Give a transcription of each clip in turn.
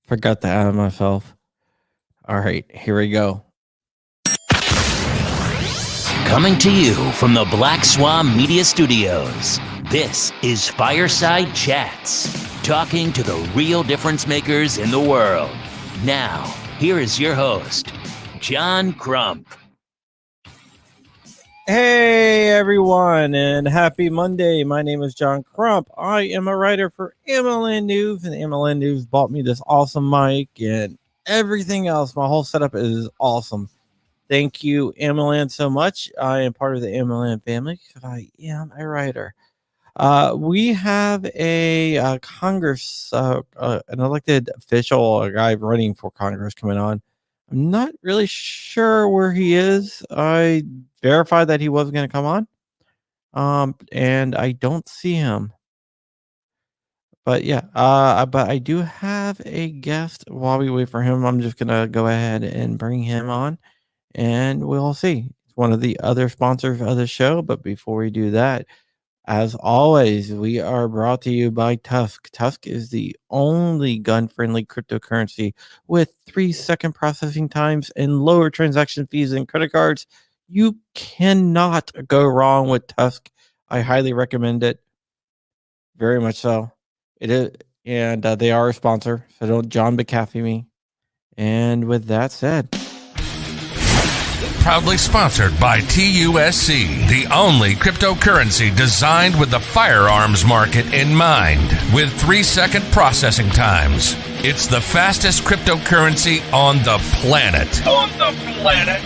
Forgot to add myself. All right, here we go. Coming to you from the Black Swan Media Studios, this is Fireside Chats, talking to the real difference makers in the world. Now, here is your host, John Crump. Hey everyone, and happy Monday. My name is John Crump. I am a writer for MLN News, and MLN News bought me this awesome mic and everything else. My whole setup is awesome. Thank you, MLN, so much. I am part of the MLN family because I am a writer. We have a Congress, an elected official, a guy running for Congress coming on. I'm not really sure where he is. I verified that he was going to come on, and I don't see him. But yeah, but I do have a guest. While we wait for him, I'm just going to go ahead and bring him on, and we'll see. It's one of the other sponsors of the show. But before we do that, as always, we are brought to you by Tusk. Tusk is the only gun-friendly cryptocurrency with 3-second processing times and lower transaction fees than credit cards. You cannot go wrong with Tusk. I highly recommend it. Very much so. It is, and they are a sponsor, so don't John McAfee me. And with that said, proudly sponsored by TUSC, the only cryptocurrency designed with the firearms market in mind, with 3-second processing times. It's the fastest cryptocurrency on the planet.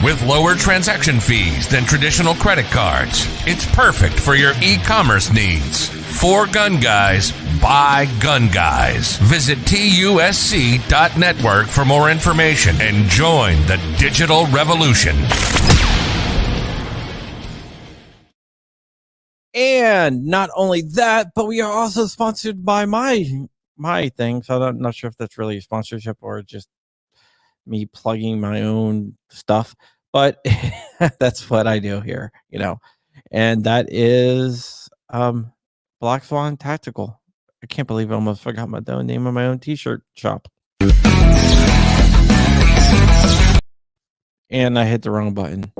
With lower transaction fees than traditional credit cards. It's perfect for your e-commerce needs. For gun guys, by gun guys. Visit TUSC.network for more information and join the digital revolution. And not only that, but we are also sponsored by my thing. So I'm not sure if that's really a sponsorship or just me plugging my own stuff. But that's what I do here, And that is Black Swan Tactical. I can't believe I almost forgot the name of my own t-shirt shop. And I hit the wrong button.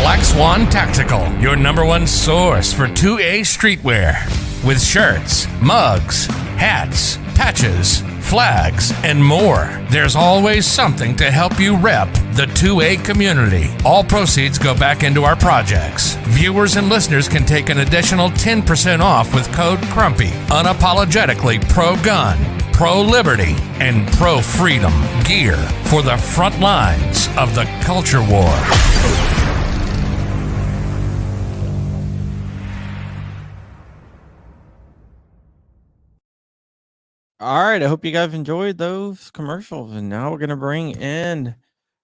Black Swan Tactical, your number one source for 2A streetwear. With shirts, mugs, hats, patches, flags, and more. There's always something to help you rep the 2A community. All proceeds go back into our projects. Viewers and listeners can take an additional 10% off with code CRUMPY. Unapologetically pro-gun, pro-liberty, and pro-freedom gear for the front lines of the culture war. All right, I hope you guys enjoyed those commercials. And now we're going to bring in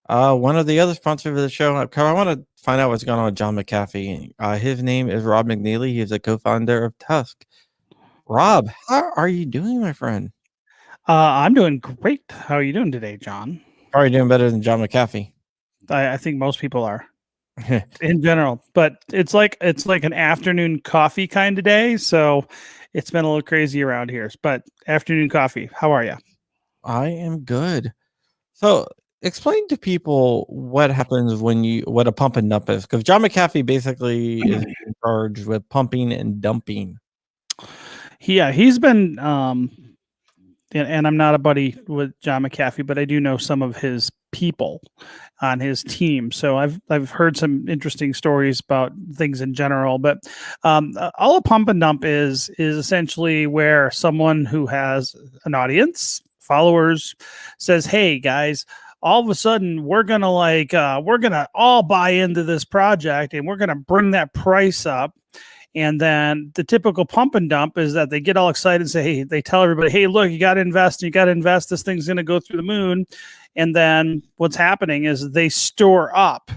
one of the other sponsors of the show. I want to find out what's going on with John McAfee. His name is Rob McNeely. He's a co-founder of Tusk. Rob, how are you doing, my friend? I'm doing great. How are you doing today, John? How are you doing better than John McAfee? I think most people are in general, but it's like an afternoon coffee kind of day. So it's been a little crazy around here, but afternoon coffee. How are you? I am good. So explain to people what happens what a pump and dump is, because John McAfee basically is in charge with pumping and dumping. Yeah, he's been, and I'm not a buddy with John McAfee, but I do know some of his people on his team. So I've heard some interesting stories about things in general, but all a pump and dump is essentially where someone who has an audience, followers, says, "Hey guys, all of a sudden we're gonna all buy into this project and we're gonna bring that price up." And then the typical pump and dump is that they get all excited and say, "Hey," they tell everybody, "Hey, look, you got to invest. This thing's going to go through the moon." And then what's happening is they store up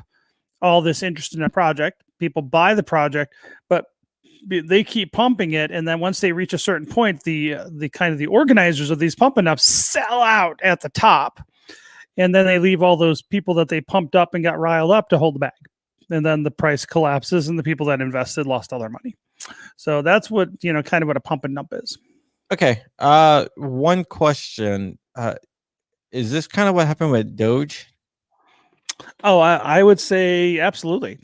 all this interest in a project. People buy the project, but they keep pumping it. And then once they reach a certain point, the kind of the organizers of these pump and dumps sell out at the top. And then they leave all those people that they pumped up and got riled up to hold the bag. And then the price collapses and the people that invested lost all their money. So that's what, kind of what a pump and dump is. Okay. One question. Is this kind of what happened with Doge? Oh, I would say absolutely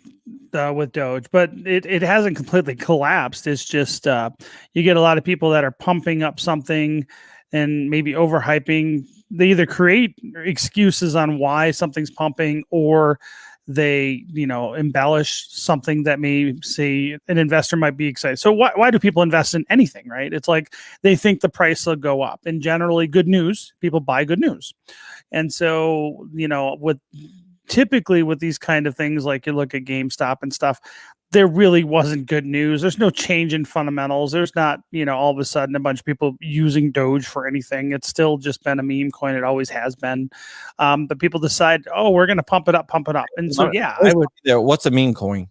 with Doge, but it hasn't completely collapsed. It's just you get a lot of people that are pumping up something and maybe overhyping. They either create excuses on why something's pumping, or they embellish something that may say an investor might be excited. So why do people invest in anything, right? It's like they think the price will go up, and generally good news, people buy good news. And so, with typically with these kind of things, like you look at GameStop and stuff, there really wasn't good news. There's no change in fundamentals. There's not, all of a sudden a bunch of people using Doge for anything. It's still just been a meme coin. It always has been. But people decide, oh, we're going to pump it up. And so, yeah, I would. What's a meme coin?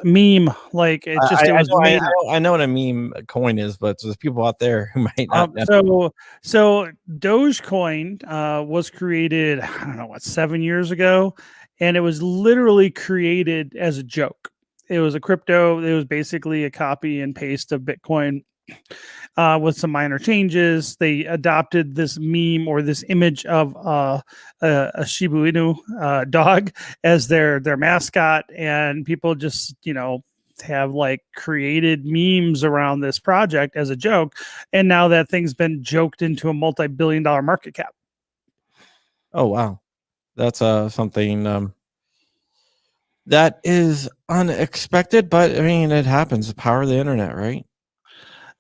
Meme, like it was made up. I know what a meme coin is, but there's people out there who might not know. So Dogecoin was created, I don't know, 7 years ago, and it was literally created as a joke. It was a crypto. It was basically a copy and paste of Bitcoin with some minor changes. They adopted this meme or this image of a Shiba Inu dog as their mascot, and people just have like created memes around this project as a joke, and now that thing's been joked into a multi-billion-dollar market cap. Oh wow, that's something that is unexpected, but I mean it happens. The power of the internet, right?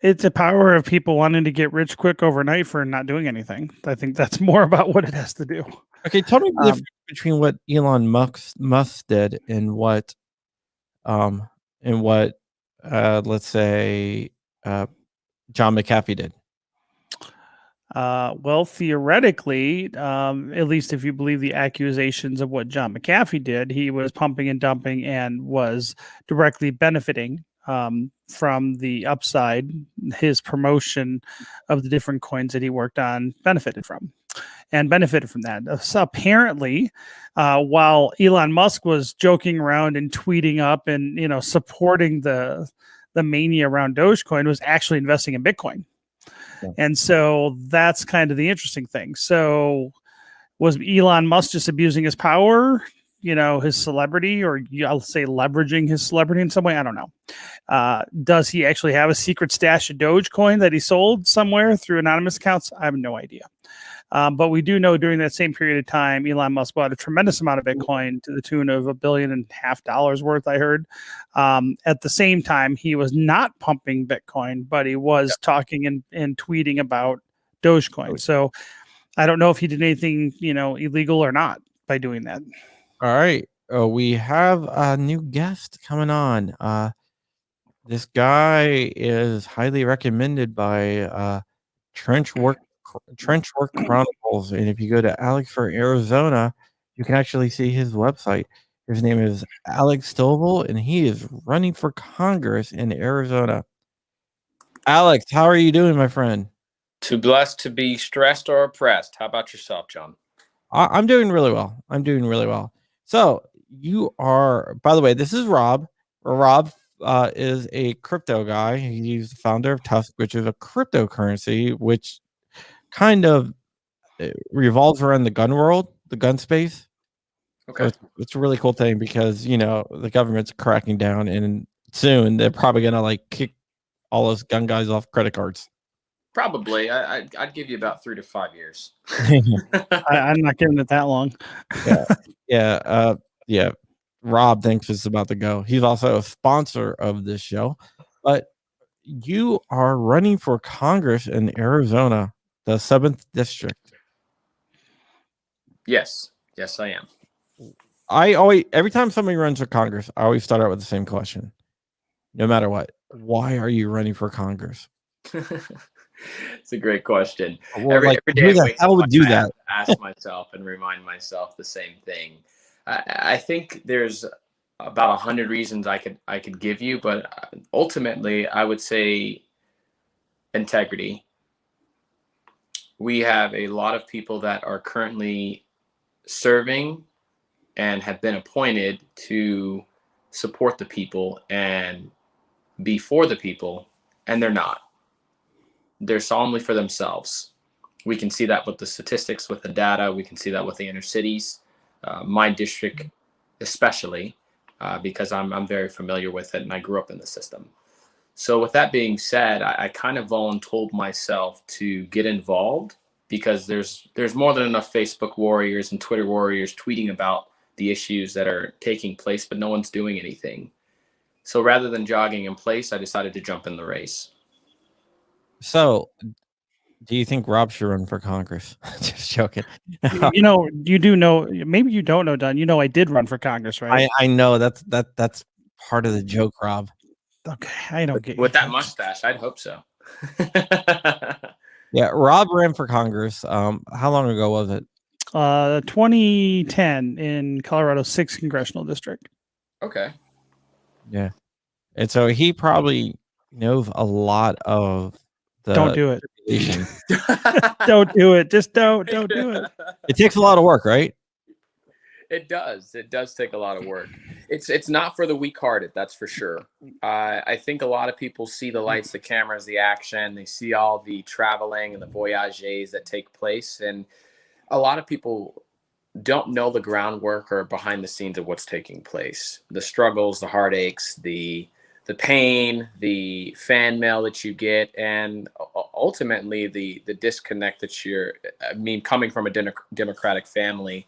It's a power of people wanting to get rich quick overnight for not doing anything. I think that's more about what it has to do. Okay, tell me the difference between what Elon Musk did and what let's say John McAfee did. Well, theoretically, at least if you believe the accusations of what John McAfee did, he was pumping and dumping and was directly benefiting from the upside. His promotion of the different coins that he worked on benefited from that. So apparently, while Elon Musk was joking around and tweeting up and supporting the mania around Dogecoin, was actually investing in Bitcoin. Yeah. And so that's kind of the interesting thing. So was Elon Musk just abusing his power, his celebrity, or I'll say leveraging his celebrity in some way? I don't know. Does he actually have a secret stash of Dogecoin that he sold somewhere through anonymous accounts? I have no idea. But we do know during that same period of time, Elon Musk bought a tremendous amount of Bitcoin to the tune of $1.5 billion worth, I heard. At the same time, he was not pumping Bitcoin, but he was talking and tweeting about Dogecoin. So I don't know if he did anything, illegal or not by doing that. All right. We have a new guest coming on. This guy is highly recommended by Trenchwork Chronicles, and if you go to Alex for Arizona, you can actually see his website. His name is Alex Stovall, and he is running for Congress in Arizona. Alex, how are you doing, my friend? Too blessed to be stressed or oppressed. How about yourself, John? I'm doing really well. So you are, by the way, this is Rob. Rob is a crypto guy. He's the founder of Tusk, which is a cryptocurrency, which kind of revolves around the gun world, the gun space. Okay. So it's a really cool thing because, the government's cracking down, and soon they're probably going to like kick all those gun guys off credit cards. Probably. I'd give you about 3 to 5 years. I'm not giving it that long. Yeah. Rob thinks it's about to go. He's also a sponsor of this show. But you are running for Congress in Arizona, the 7th district. Yes, I am. Every time somebody runs for Congress, I always start out with the same question. No matter what, why are you running for Congress? It's a great question. Well, every day I would do that. Ask myself and remind myself the same thing. I think there's about 100 reasons I could give you, but ultimately I would say integrity. We have a lot of people that are currently serving and have been appointed to support the people and be for the people, and they're not. They're solemnly for themselves. We can see that with the statistics, with the data. We can see that with the inner cities. My district, especially, because I'm very familiar with it and I grew up in the system. So with that being said, I kind of voluntold myself to get involved because there's more than enough Facebook warriors and Twitter warriors tweeting about the issues that are taking place, but no one's doing anything. So rather than jogging in place, I decided to jump in the race. So, do you think Rob should run for Congress? Just joking. You do know, maybe you don't know, Don. I did run for Congress, right? I know that's part of the joke, Rob. Okay, I don't get With that jokes. mustache, I'd hope so. Yeah, Rob ran for Congress. How long ago was it? 2010 in Colorado's 6th Congressional District. Okay. Yeah, and so he probably knows a lot of the. Don't do it. tribulation. Don't do it. Just don't do it. It takes a lot of work, right? It does. It does take a lot of work. It's not for the weak-hearted, that's for sure. I think a lot of people see the lights, the cameras, the action. They see all the traveling and the voyages that take place, and a lot of people don't know the groundwork or behind the scenes of what's taking place. The struggles, the heartaches, the pain, the fan mail that you get, and ultimately the disconnect that coming from a Democratic family,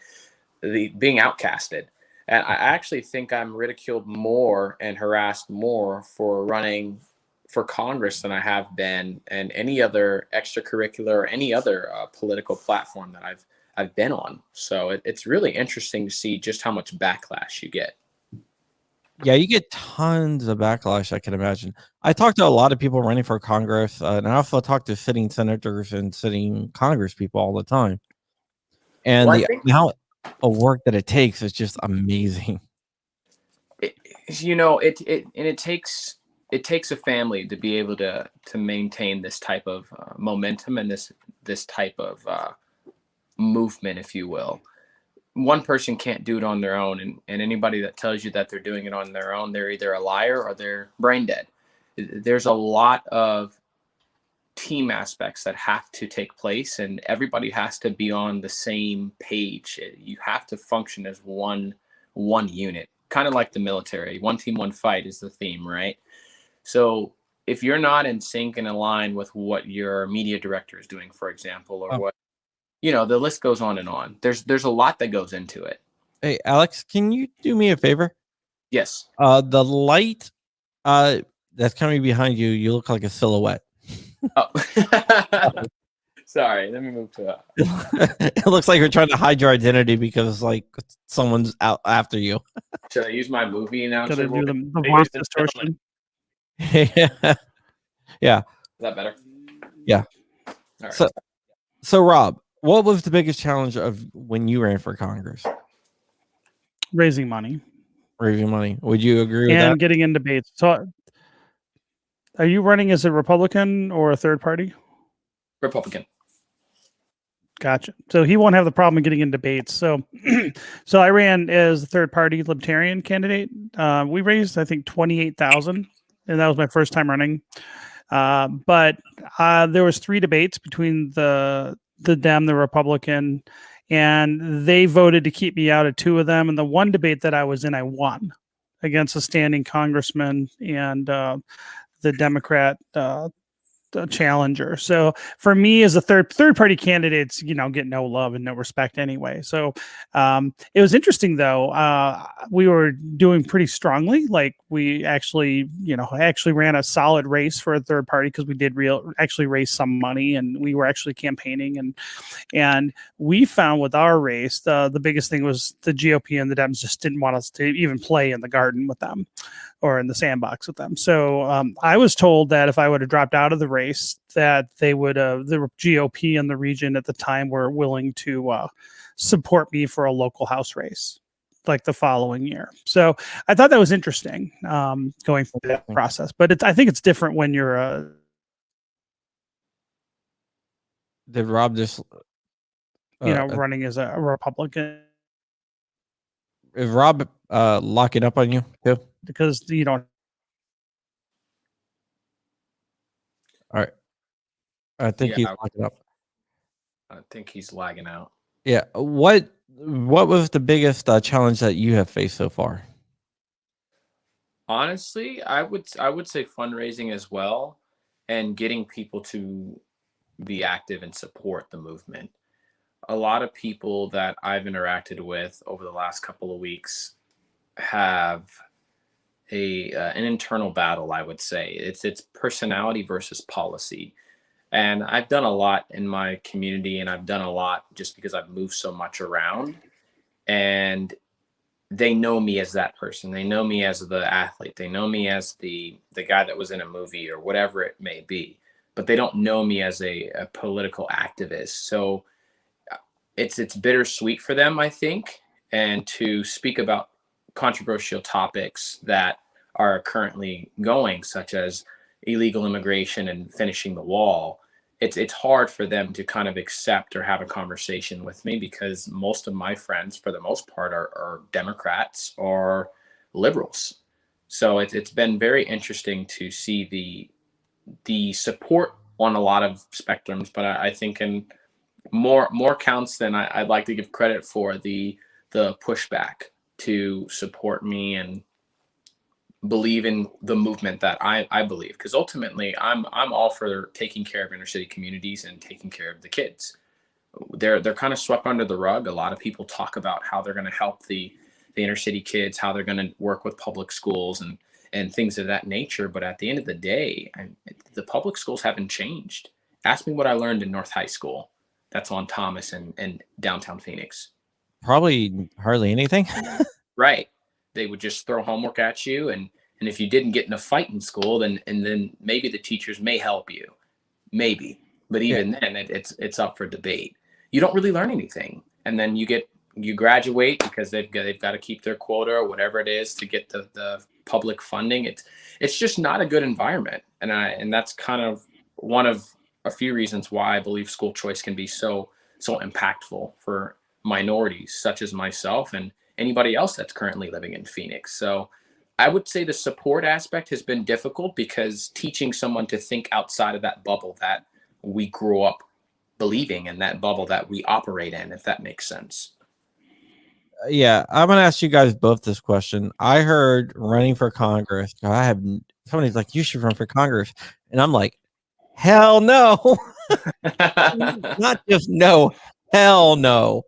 the being outcasted. And I actually think I'm ridiculed more and harassed more for running for Congress than I have been in any other extracurricular or any other political platform that I've been on. So it's really interesting to see just how much backlash you get. Yeah, you get tons of backlash, I can imagine. I talked to a lot of people running for Congress, and I also talk to sitting senators and sitting Congress people all the time. And Well, the amount of work that it takes is just amazing. It takes a family to be able to maintain this type of momentum and this type of movement, if you will. One person can't do it on their own, and anybody that tells you that they're doing it on their own, they're either a liar or they're brain dead. There's a lot of team aspects that have to take place, and everybody has to be on the same page. You have to function as one unit, kind of like the military. One team, one fight is the theme, right? So if you're not in sync and aligned with what your media director is doing, for example, or what, the list goes on and on. There's a lot that goes into it. Hey, Alex, can you do me a favor? Yes. The light that's coming behind you, you look like a silhouette. Oh. Sorry, let me move to that. It looks like you're trying to hide your identity because like someone's out after you. Should I use my movie announcer? Gotta do the voice distortion. Yeah. Is that better? Yeah. All right. So Rob, what was the biggest challenge of when you ran for Congress? Raising money. Raising money. Would you agree with and that? getting in debates. So, are you running as a Republican or a third party? Republican. Gotcha. So he won't have the problem getting in debates. So, so I ran as a third party libertarian candidate. We raised, I think, 28,000, and that was my first time running. But there was 3 debates between the Dem, the Republican, and they voted to keep me out of 2 of them. And the one debate that I was in, I won against a standing congressman and the Democrat challenger. So for me as a third party candidates, get no love and no respect anyway. So it was interesting though. We were doing pretty strongly. Like we actually ran a solid race for a third party because we did actually raise some money and we were actually campaigning and we found with our race, the biggest thing was the GOP and the Dems just didn't want us to even play in the garden with them or in the sandbox with them. So I was told that if I would have dropped out of the race, that they would, the GOP in the region at the time were willing to support me for a local House race, like the following year. So I thought that was interesting going through that process. But I think it's different when you're Did Rob just, running as a Republican? Is Rob locking up on you too? Because you don't. All right. I think he's Yeah, locking up. I think he's lagging out. Yeah. What was the biggest challenge that you have faced so far? Honestly, I would say fundraising as well, and getting people to be active and support the movement. A lot of people that I've interacted with over the last couple of weeks have a an internal battle. I would say it's personality versus policy, and I've done a lot in my community, and I've done a lot just because I've moved so much around, and they know me as that person. They know me as the athlete. They know me as the guy that was in a movie or whatever it may be, but they don't know me as a political activist. So it's bittersweet for them, I think, and to speak about controversial topics that are currently going, such as illegal immigration and finishing the wall. It's hard for them to kind of accept or have a conversation with me because most of my friends, for the most part, are Democrats or liberals. So it's been very interesting to see the support on a lot of spectrums, but I think in more counts than I'd like to give credit for the pushback to support me and believe in the movement that I believe, because ultimately I'm all for taking care of inner city communities and taking care of the kids. They're kind of swept under the rug. A lot of people talk about how they're going to help the inner city kids, how they're going to work with public schools and things of that nature. But at the end of the day, the public schools haven't changed. Ask me what I learned in North High School. That's on Thomas and downtown Phoenix. Probably hardly anything. Right. They would just throw homework at you, and if you didn't get in a fight in school, then maybe the teachers may help you. Maybe. But Yeah. even then it's up for debate. You don't really learn anything. And then you graduate because they've got to keep their quota or whatever it is to get the public funding. It's just not a good environment. And that's kind of one of a few reasons why I believe school choice can be so impactful for minorities such as myself and anybody else that's currently living in Phoenix. So I would say the support aspect has been difficult because teaching someone to think outside of that bubble that we grew up believing in, that bubble that we operate in, if that makes sense. Yeah, I'm gonna ask you guys both this question. I heard running for Congress. Somebody's like, you should run for Congress, and I'm like, hell no. Not just no, hell no.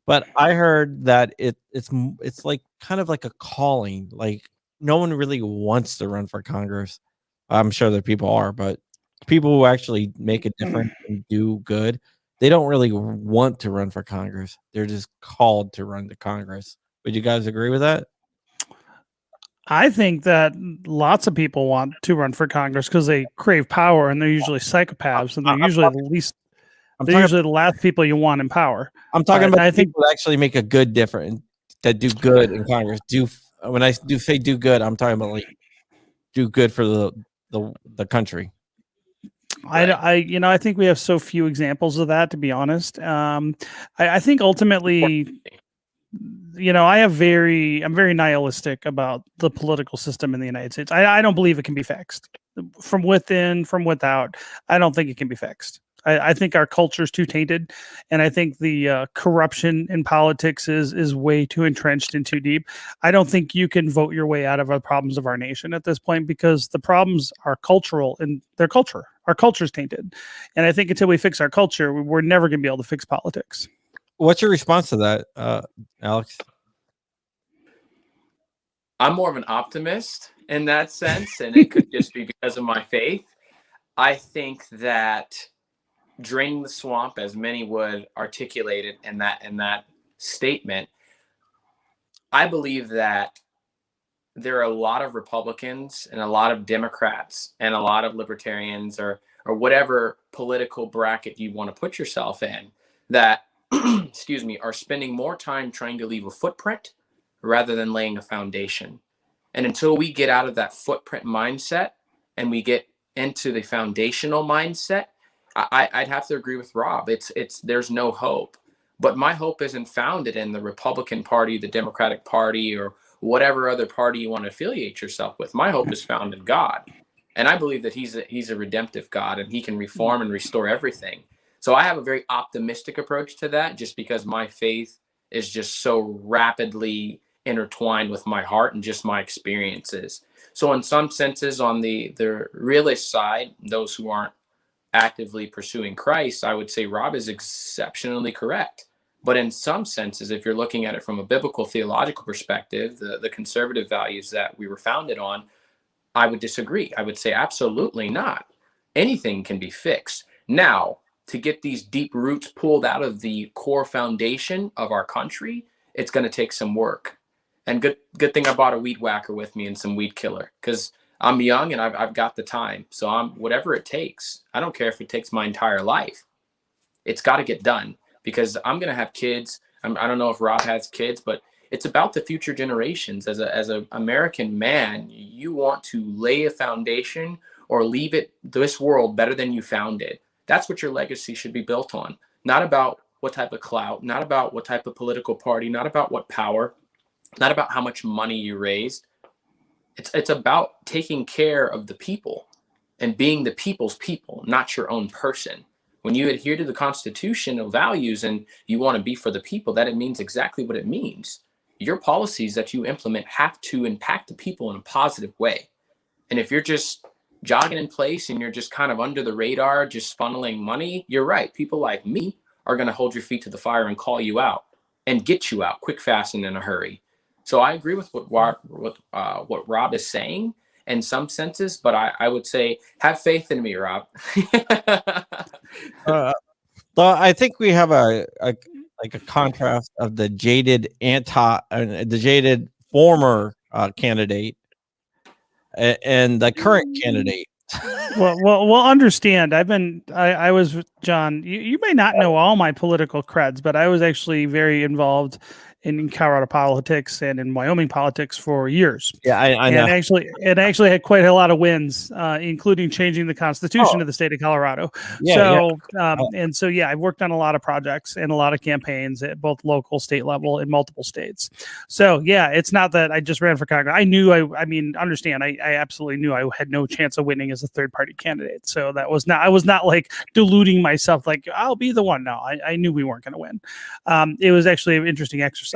But I heard that it's like kind of like a calling. Like no one really wants to run for Congress. I'm sure that people are, but people who actually make a difference and do good, they don't really want to run for Congress. They're just called to run to Congress. Would you guys agree with that? I think that lots of people want to run for Congress because they crave power, and they're usually psychopaths, and they're usually the least. They're usually the last people you want in power. I'm talking about I think people that actually make a good difference, that do good in Congress. When I say do good, I'm talking about like do good for the country. Right. I think we have so few examples of that, to be honest. I think ultimately, I'm very nihilistic about the political system in the United States. I don't believe it can be fixed from within, from without. I don't think it can be fixed. I think our culture is too tainted, and I think the corruption in politics is way too entrenched and too deep. I don't think you can vote your way out of the problems of our nation at this point because the problems are cultural in their culture. Our culture is tainted, and I think until we fix our culture, we're never going to be able to fix politics. What's your response to that, Alex? I'm more of an optimist in that sense, and it could just be because of my faith. I think that draining the swamp, as many would articulate it in that statement, I believe that there are a lot of Republicans and a lot of Democrats and a lot of libertarians or whatever political bracket you want to put yourself in that excuse me, are spending more time trying to leave a footprint rather than laying a foundation. And until we get out of that footprint mindset and we get into the foundational mindset, I'd have to agree with Rob. There's no hope. But my hope isn't founded in the Republican Party, the Democratic Party, or whatever other party you want to affiliate yourself with. My hope is found in God. And I believe that he's a redemptive God, and he can reform and restore everything. So I have a very optimistic approach to that, just because my faith is just so rapidly intertwined with my heart and just my experiences. So in some senses, on the realist side, those who aren't actively pursuing Christ, I would say Rob is exceptionally correct. But in some senses, if you're looking at it from a biblical theological perspective, the conservative values that we were founded on, I would disagree. I would say absolutely not. Anything can be fixed. Now, to get these deep roots pulled out of the core foundation of our country, it's going to take some work. And good thing I bought a weed whacker with me and some weed killer, because I'm young and I've got the time. So I'm whatever it takes. I don't care if it takes my entire life. It's got to get done, because I'm going to have kids. I don't know if Rob has kids, but it's about the future generations. As a American man, you want to lay a foundation or leave this world better than you found it. That's what your legacy should be built on. Not about what type of clout, not about what type of political party, not about what power, not about how much money you raised. It's about taking care of the people and being the people's people, not your own person. When you adhere to the constitutional values and you want to be for the people, that it means exactly what it means. Your policies that you implement have to impact the people in a positive way. And if you're just jogging in place and you're just kind of under the radar, just funneling money, you're right. People like me are going to hold your feet to the fire and call you out and get you out quick, fast, and in a hurry. So I agree with what Rob is saying in some senses, but I would say have faith in me, Rob. Well, I think we have a contrast of the jaded the jaded former candidate and the current candidate. Well, understand. I was John. You may not know all my political creds, but I was actually very involved in Colorado politics and in Wyoming politics for years. Yeah, I know. And actually had quite a lot of wins, including changing the constitution of the state of Colorado. Yeah, I've worked on a lot of projects and a lot of campaigns at both local, state level in multiple states. So yeah, it's not that I just ran for Congress. I knew understand. I absolutely knew I had no chance of winning as a third party candidate. So I was not like deluding myself, like I'll be the one. No, I knew we weren't going to win. It was actually an interesting exercise.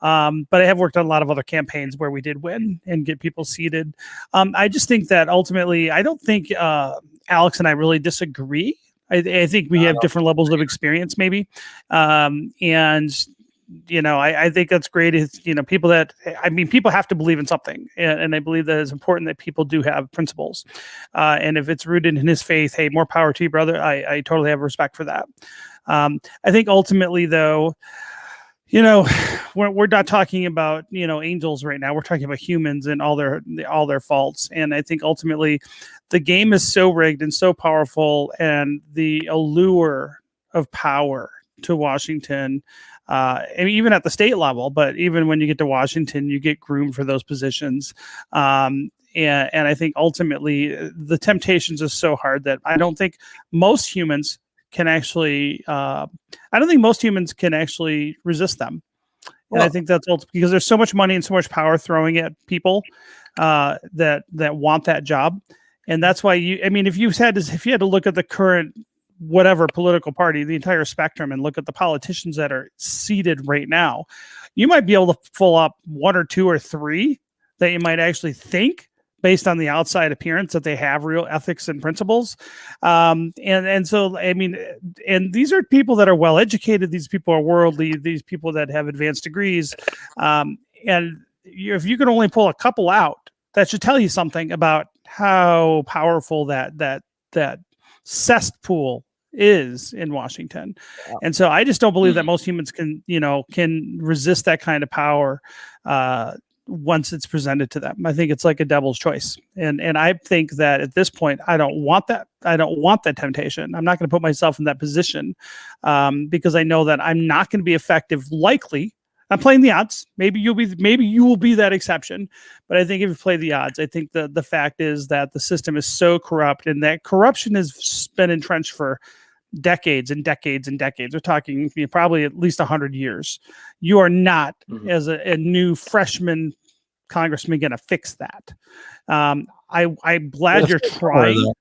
But I have worked on a lot of other campaigns where we did win and get people seated. I just think that ultimately, I don't think Alex and I really disagree. I think we have different levels of experience, maybe. I think that's great. People have to believe in something. And I believe that it's important that people do have principles. And if it's rooted in his faith, hey, more power to you, brother. I totally have respect for that. I think ultimately, though, we're not talking about, angels right now. We're talking about humans and all their faults. And I think ultimately the game is so rigged and so powerful, and the allure of power to Washington, and even at the state level, but even when you get to Washington, you get groomed for those positions. And I think ultimately the temptations is so hard that I don't think most humans can actually resist them. And I think that's because there's so much money and so much power throwing at people that want that job. And that's why if you had to look at the current whatever political party, the entire spectrum, and look at the politicians that are seated right now, you might be able to pull up one or two or three that you might actually think, based on the outside appearance, that they have real ethics and principles. And these are people that are well educated. These people are worldly. These people that have advanced degrees. If you could only pull a couple out, that should tell you something about how powerful that cesspool is in Washington. And so I just don't believe that most humans can resist that kind of power once it's presented to them. I think it's like a devil's choice. And I think that at this point, I don't want that. I don't want that temptation. I'm not going to put myself in that position because I know that I'm not going to be effective. Likely, I'm playing the odds. Maybe you will be that exception. But I think if you play the odds, I think the fact is that the system is so corrupt, and that corruption has been entrenched for decades and decades and decades. We're talking probably at least 100 years. You are not, as a new freshman Congressman going to fix that? I'm glad you're trying.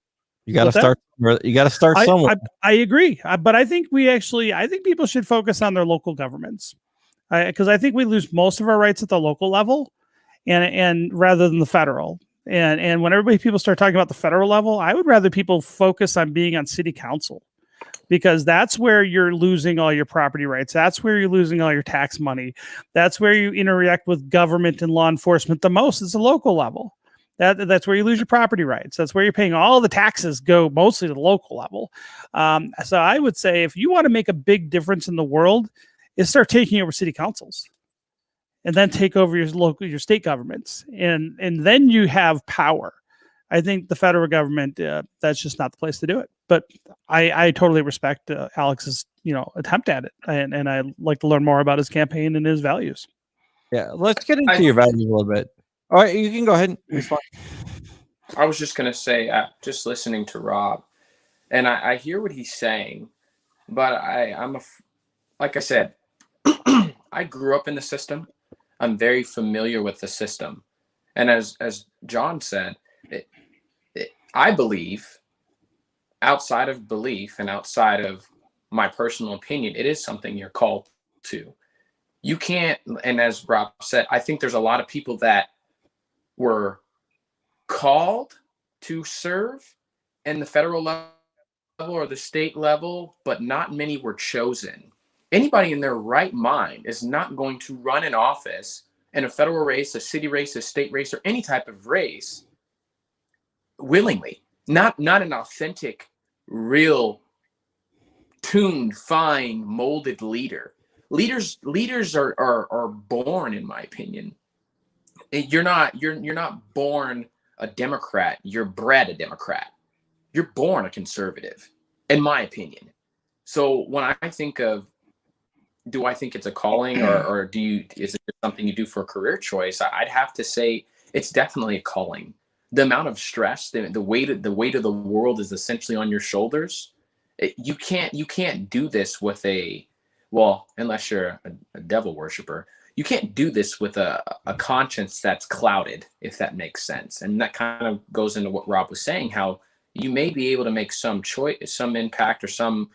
You got to start. You got to start somewhere. I agree, but I think people should focus on their local governments, because I think we lose most of our rights at the local level, and rather than the federal. And when people start talking about the federal level, I would rather people focus on being on city council, because that's where you're losing all your property rights. That's where you're losing all your tax money. That's where you interact with government and law enforcement the most. It's the local level. That's where you lose your property rights. That's where you're paying all the taxes, go mostly to the local level. So I would say, if you want to make a big difference in the world, is start taking over city councils, and then take over your state governments, and then you have power. I think the federal government, that's just not the place to do it. But I totally respect Alex's attempt at it, and I'd like to learn more about his campaign and his values. Yeah, let's get into your values a little bit. All right, you can go ahead and respond. I was just going to say, just listening to Rob, and I hear what he's saying, but like I said, I grew up in the system. I'm very familiar with the system. And as John said, I believe, outside of belief and outside of my personal opinion, it is something you're called to. You can't, and as Rob said, I think there's a lot of people that were called to serve in the federal level or the state level, but not many were chosen. Anybody in their right mind is not going to run an office in a federal race, a city race, a state race, or any type of race willingly. Not an authentic, real, tuned, fine, molded leader. Leaders are born, in my opinion. You're not born a Democrat. You're bred a Democrat. You're born a conservative, in my opinion. So when I think of, do I think it's a calling, or is it something you do for a career choice? I'd have to say it's definitely a calling. The amount of stress, the weight of the world is essentially on your shoulders. You can't do this with unless you're a devil worshiper. You can't do this with a conscience that's clouded, if that makes sense. And that kind of goes into what Rob was saying, how you may be able to make some choice, some impact, or some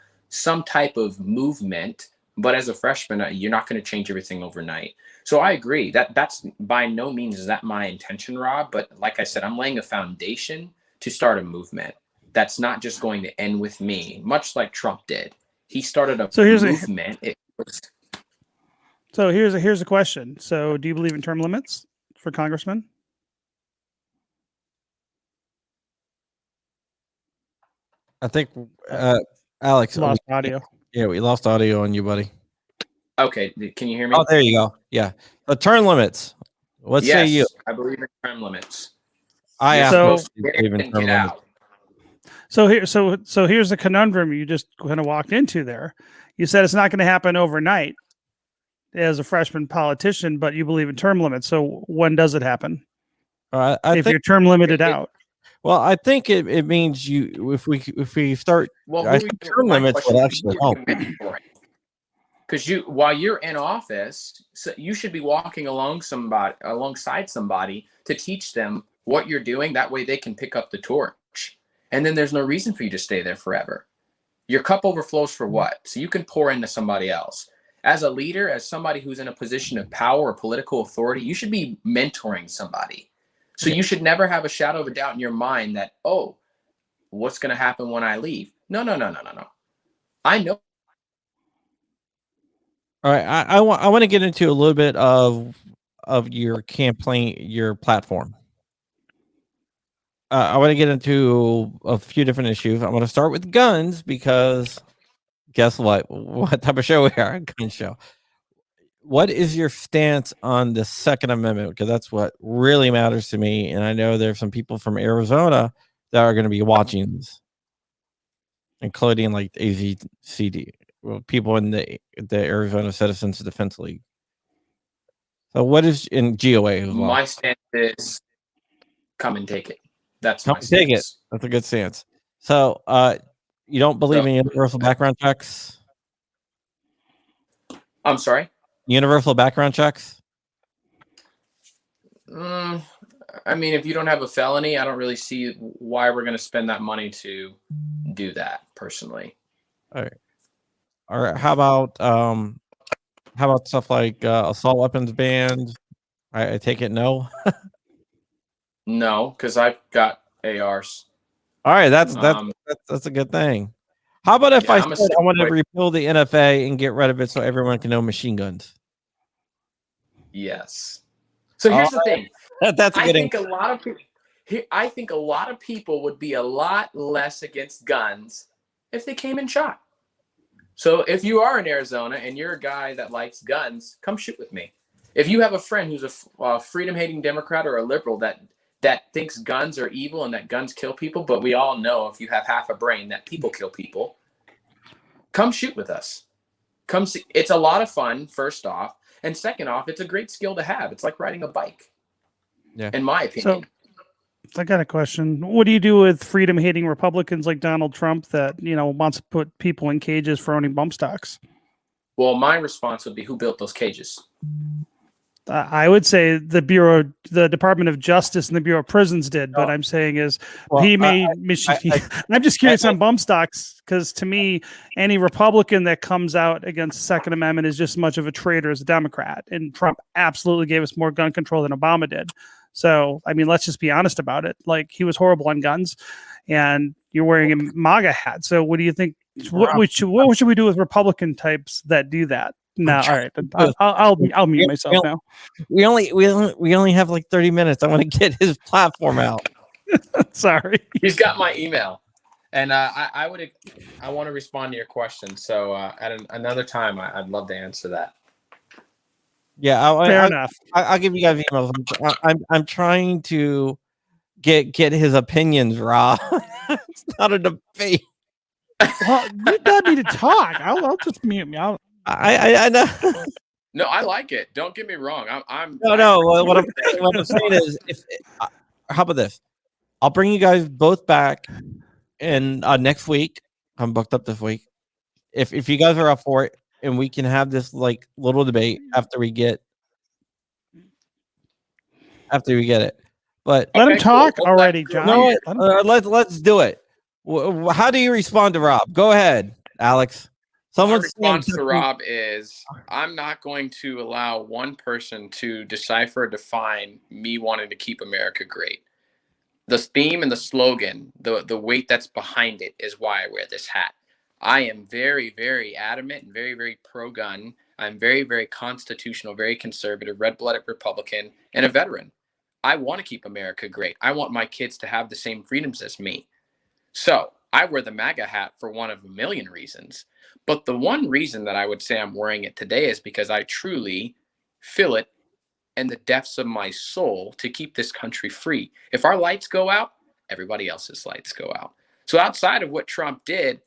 type of movement, but as a freshman, you're not going to change everything overnight. So I agree that's by no means is that my intention, Rob. But like I said, I'm laying a foundation to start a movement that's not just going to end with me, much like Trump did. He started a movement. So here's a question. So do you believe in term limits for congressmen? I think Alex lost audio. Yeah, we lost audio on you, buddy. Okay, can you hear me? Oh, there you go. Yeah, the term limits. What say you? I believe in term limits. So here's the conundrum you just kind of walked into there. You said it's not going to happen overnight as a freshman politician, but you believe in term limits. So when does it happen? If you're term limited out. Well, I think it means if we start term limits would actually help. Because while you're in office, so you should be walking alongside somebody to teach them what you're doing. That way they can pick up the torch. And then there's no reason for you to stay there forever. Your cup overflows for what? So you can pour into somebody else. As a leader, as somebody who's in a position of power or political authority, you should be mentoring somebody. So you should never have a shadow of a doubt in your mind that, oh, what's going to happen when I leave? No. I know. All right, I want to get into a little bit of your campaign, your platform. I want to get into a few different issues. I'm going to start with guns because guess what? What type of show we are? A gun show. What is your stance on the Second Amendment? Because that's what really matters to me. And I know there's some people from Arizona that are going to be watching this, including like AZCD, people in the Arizona Citizens Defense League. So what is in GOA as well? My stance is come and take it. That's my stance. Take it. That's a good stance. So you don't believe in universal background checks? I'm sorry? Universal background checks? I mean, if you don't have a felony, I don't really see why we're going to spend that money to do that personally. All right. How about stuff like assault weapons bans? I take it no. No, because I've got ARs. All right, that's a good thing. How about if I said I want to repeal the NFA and get rid of it so everyone can own machine guns? Yes. So here's the thing. That's a good I think a lot of people would be a lot less against guns if they came and shot. So if you are in Arizona and you're a guy that likes guns, come shoot with me. If you have a friend who's a freedom-hating Democrat or a liberal that thinks guns are evil and that guns kill people, but we all know if you have half a brain that people kill people, come shoot with us. Come see. It's a lot of fun, first off. And second off, it's a great skill to have. It's like riding a bike, in my opinion. So I got a question. What do you do with freedom-hating Republicans like Donald Trump that, wants to put people in cages for owning bump stocks? Well, my response would be, who built those cages? I would say the Department of Justice and the Bureau of Prisons did, but I'm saying is he made I'm just curious on bump stocks, because to me, any Republican that comes out against the Second Amendment is just as much of a traitor as a Democrat. And Trump absolutely gave us more gun control than Obama did. So, I mean, let's just be honest about it. Like, he was horrible on guns, and you're wearing a MAGA hat. So what do you think? What should we do with Republican types that do that? No, all right. I'll mute myself now. We only have like 30 minutes. I want to get his platform out. Sorry. He's got my email, and I want to respond to your question. So at another time, I'd love to answer that. Yeah, fair enough. I'll give you guys emails. I'm trying to get his opinions, Rob. It's not a debate. Well, you got me to talk. I'll just mute me. I know. No, I like it. Don't get me wrong. No. What I'm saying is, how about this? I'll bring you guys both back in next week. I'm booked up this week. If you guys are up for it, and we can have this like little debate after we get it. But let him talk already, John. No, let's do it. How do you respond to Rob? Go ahead, Alex. My response to Rob is, I'm not going to allow one person to decipher or define me wanting to keep America great. The theme and the slogan, the weight that's behind it, is why I wear this hat. I am very, very adamant and very, very pro-gun. I'm very, very constitutional, very conservative, red-blooded Republican, and a veteran. I want to keep America great. I want my kids to have the same freedoms as me. So I wear the MAGA hat for one of a million reasons. But the one reason that I would say I'm wearing it today is because I truly feel it in the depths of my soul to keep this country free. If our lights go out, everybody else's lights go out. So outside of what Trump did,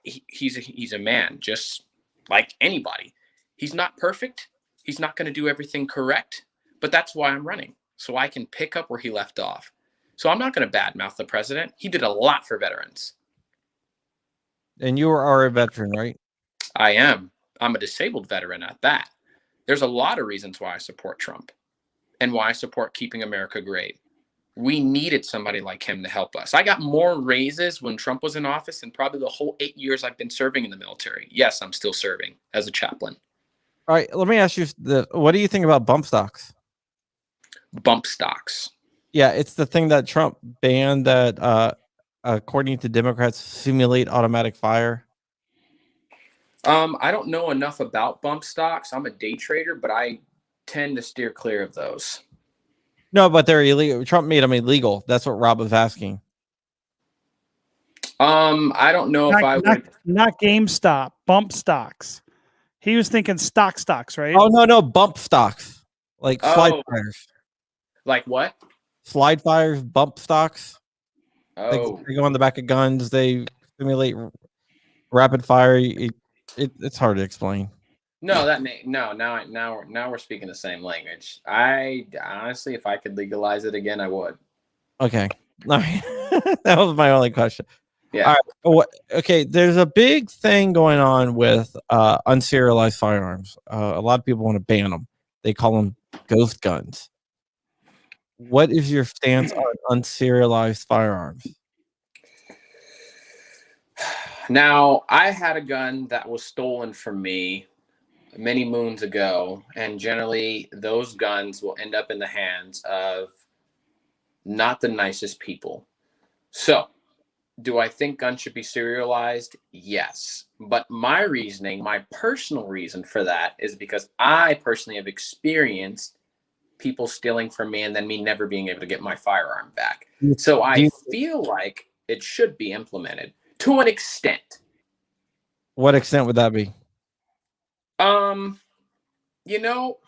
he's a man just like anybody. He's not perfect. He's not going to do everything correct, but that's why I'm running, so I can pick up where he left off. So I'm not going to badmouth the president. He did a lot for veterans. And you are a veteran, right? I am. I'm a disabled veteran at that. There's a lot of reasons why I support Trump and why I support keeping America great. We needed somebody like him to help us. I got more raises when Trump was in office than probably the whole 8 years I've been serving in the military. Yes, I'm still serving as a chaplain. All right, let me ask you, what do you think about bump stocks? Bump stocks. Yeah, it's the thing that Trump banned that, according to Democrats, simulate automatic fire. I don't know enough about bump stocks. I'm a day trader, but I tend to steer clear of those. No, but they're illegal. Trump made them illegal. That's what Rob was asking. I don't know if I would. Not GameStop, bump stocks. He was thinking stocks, right? Oh, no, bump stocks. Like slide fires. Like what? Slide fires, bump stocks. Oh. They go on the back of guns. They simulate rapid fire. It's hard to explain. No, now we're speaking the same language. I honestly, if I could legalize it again, I would. Okay. All right. That was my only question. Yeah. All right. Okay. There's a big thing going on with unserialized firearms. A lot of people want to ban them. They call them ghost guns. what is your stance on unserialized firearms? Now, I had a gun that was stolen from me many moons ago, and generally those guns will end up in the hands of not the nicest people. So, do I think guns should be serialized? Yes. But my reasoning, my personal reason for that is because I personally have experienced people stealing from me and then me never being able to get my firearm back. So I feel like it should be implemented to an extent. What extent would that be? You know,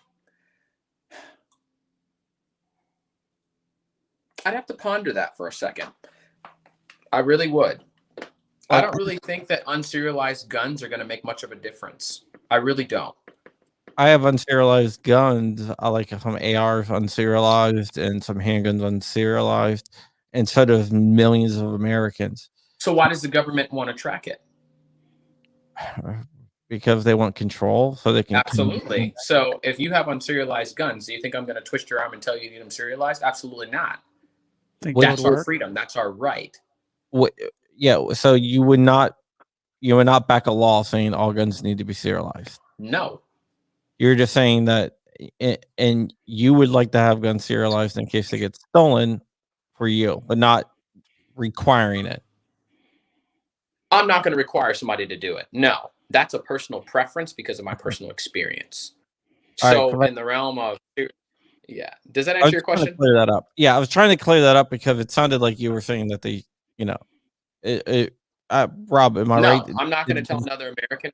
I'd have to ponder that for a second. I really would. I don't really think that unserialized guns are going to make much of a difference. I really don't. I have unserialized guns. I like some ARs unserialized and some handguns unserialized, and so does millions of Americans. So why does the government want to track it? Because they want control, so they can. Absolutely. So if you have unserialized guns, do you think I'm going to twist your arm and tell you need them serialized? Absolutely not. That's our freedom. That's our right. Yeah. So you would not back a law saying all guns need to be serialized. No. You're just saying that, and you would like to have guns serialized in case they get stolen for you, but not requiring it. I'm not going to require somebody to do it. No, that's a personal preference because of my personal experience. So in the realm of, yeah. Does that answer your question? Clear that up. Yeah, I was trying to clear that up because it sounded like you were saying that they, Rob, am I right? No, I'm not going to tell another American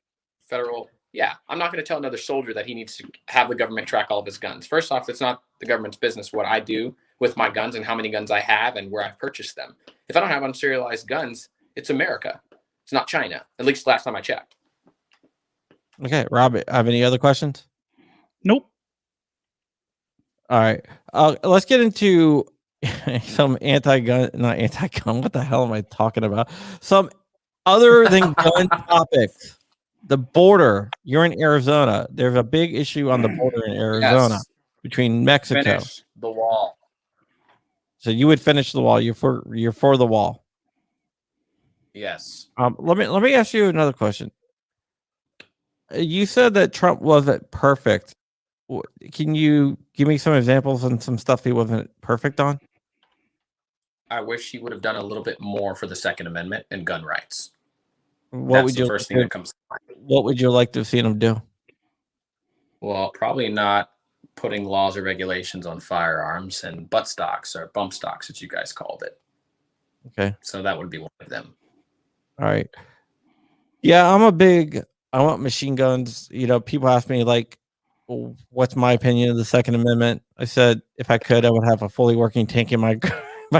federal. Yeah, I'm not going to tell another soldier that he needs to have the government track all of his guns. First off, it's not the government's business what I do with my guns and how many guns I have and where I've purchased them. If I don't have unserialized guns, it's America. It's not China, at least last time I checked. Okay, Rob, have any other questions? Nope. All right. Let's get into some not anti-gun. What the hell am I talking about? Some other than gun topics. The border. You're in Arizona. There's a big issue on the border in Arizona between Mexico. Finish the wall. So you would finish the wall. You're for the wall. Yes. Let me ask you another question. You said that Trump wasn't perfect. Can you give me some examples on some stuff he wasn't perfect on? I wish he would have done a little bit more for the Second Amendment and gun rights. What would you first thing that comes to mind. What would you like to have seen him do? Well, probably not putting laws or regulations on firearms and butt stocks or bump stocks, as you guys called it. Okay. So that would be one of them. All right. Yeah, I want machine guns. People ask me like, what's my opinion of the Second Amendment? I said, if I could, I would have a fully working tank in my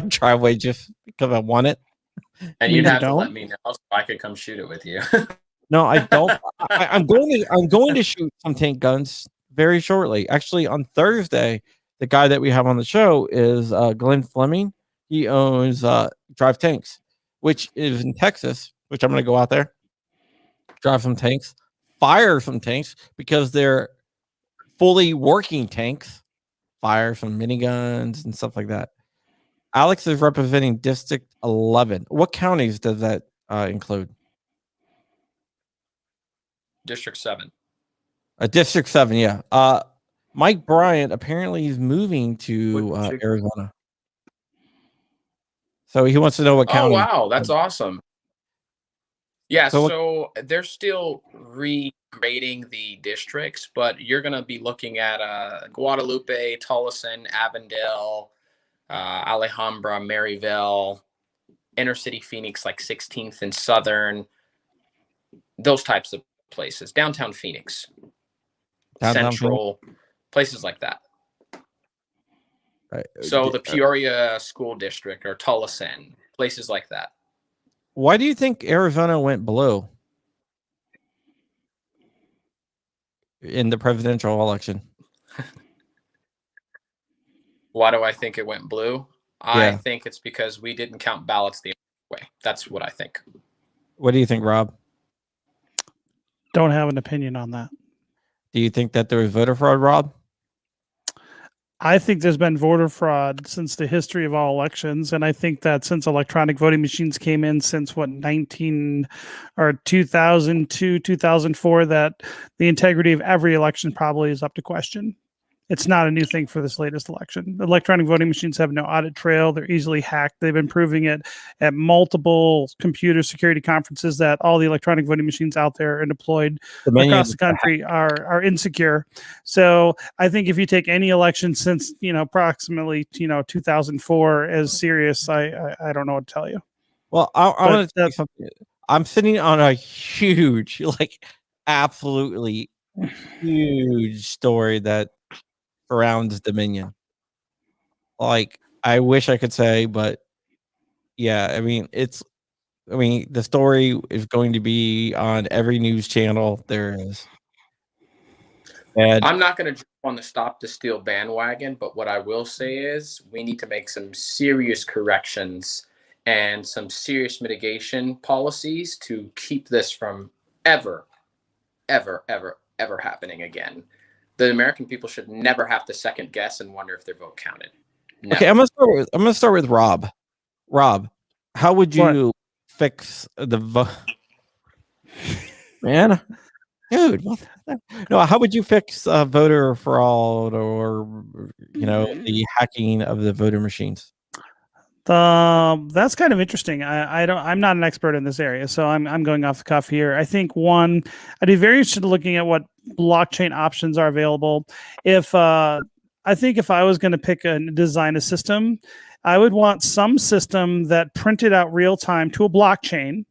driveway just because I want it. And you'd have to let me know so I could come shoot it with you. No, I don't. I'm going to shoot some tank guns very shortly. Actually, on Thursday, the guy that we have on the show is Glenn Fleming. He owns Drive Tanks, which is in Texas, which I'm going to go out there, drive some tanks, fire some tanks because they're fully working tanks, fire some miniguns and stuff like that. Alex is representing District 11. What counties does that include? District 7. District 7, yeah. Mike Bryant apparently is moving to Arizona. So he wants to know what county. Oh, wow. That's awesome. Yeah, so they're still regrading the districts, but you're going to be looking at Guadalupe, Tolleson, Avondale, Alhambra, Maryville, inner city Phoenix, like 16th and Southern, those types of places. Downtown Phoenix, Central, places like that. Right. So the Peoria School District or Tolleson, places like that. Why do you think Arizona went blue in the presidential election? Why do I think it went blue? I think it's because we didn't count ballots the way. That's what I think. What do you think, Rob? Don't have an opinion on that. Do you think that there was voter fraud, Rob? I think there's been voter fraud since the history of all elections, and I think that since electronic voting machines came in since 2002, 2004, that the integrity of every election probably is up to question. It's not a new thing for this latest election. Electronic voting machines have no audit trail. They're easily hacked. They've been proving it at multiple computer security conferences that all the electronic voting machines out there and deployed across the country are insecure. So I think if you take any election since, approximately, 2004 as serious, I don't know what to tell you. Well, I'm going to tell you something. I'm sitting on a huge, absolutely huge story that surrounds Dominion. I wish I could say, but yeah, the story is going to be on every news channel there is. And I'm not going to jump on the stop the steal bandwagon, but what I will say is we need to make some serious corrections and some serious mitigation policies to keep this from ever happening again. The American people should never have to second guess and wonder if their vote counted. Never. Okay, I'm gonna start with Rob. Rob, how would you fix the vote? Man, dude, no, how would you fix voter fraud or the hacking of the voter machines? That's kind of interesting. I'm not an expert in this area, so I'm going off the cuff here. I think I'd be very interested in looking at what blockchain options are available. I think if I was going to pick and design a system, I would want some system that printed out real time to a blockchain